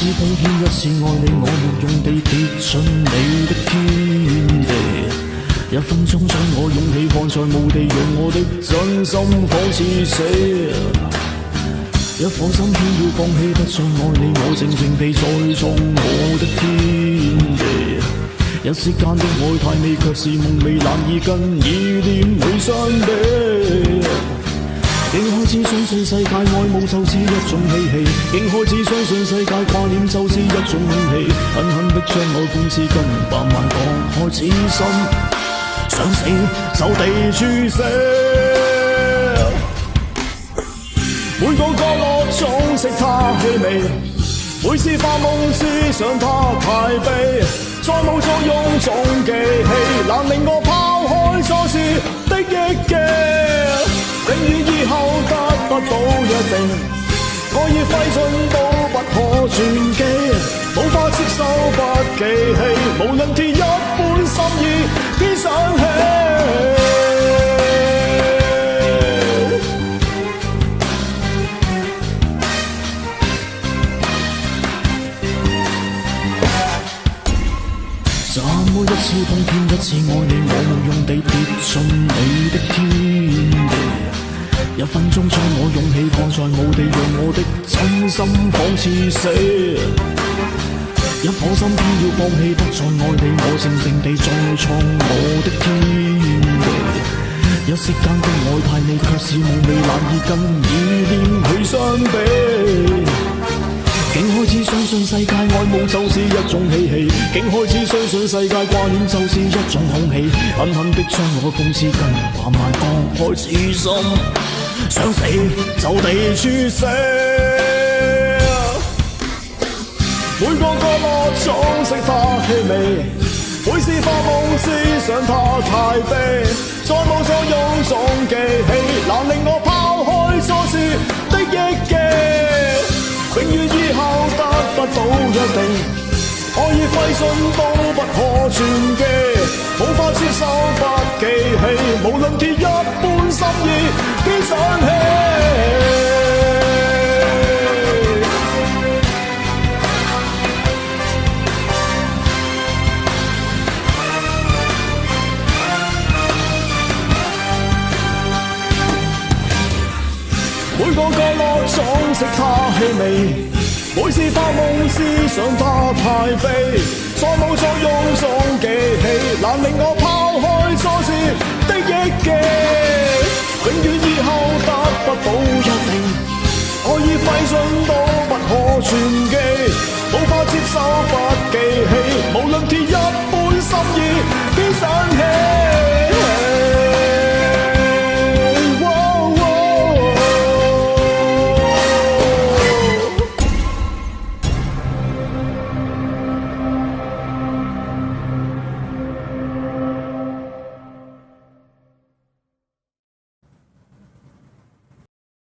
次碰見，一次愛你，我沒用地跌進你的天地。一分鐘將我勇氣放在墓地，用我的真心仿似死。一顆心偏要放棄，不再愛你，我靜靜地再創我的天地。一息間的愛太美，卻是夢寐難以跟意念去相比。竟開始相信世界愛慕就是一種嬉戲，竟開始相信世界掛念就是一種空氣，狠狠的將我諷刺跟百萬割開此心，想死就地處死。每個角落總識他氣味，每次發夢思想他太悲，再冇作用總記起，難令我拋開所思的憶記。永遠以後得不到約定，愛意揮盡都不可轉機，無法接受不記起，無論鐵一般心意偏想起。怎麼一次碰見，一次愛你，我無用地跌進你的天地。一分鐘將我勇氣放在墓地，用我的真心仿似死。一顆心偏要放棄，不再愛你，我靜靜地再創我的天地。一息間的愛太美，卻是夢寐難以跟意念去相比。竟開始相信世界愛慕就是一種嬉戲，竟開始相信世界掛念就是一種空氣，狠狠的將我諷刺跟百萬割開此心，想死就地處死。每個角落總識他氣味，每次發夢思想他太悲，再冇作用總記起，難令我拋開所思的憶記。永遠以後得不到約定，愛意揮盡都不可轉機，無法接受不記起，無論鐵一般心意必想起。每個角落總識他氣味，每次發夢思想他太悲，再冇作用總記起，難令我拋開所思的憶記。永遠以後得不到約定，愛意揮盡都不可轉機，無法接受不記起，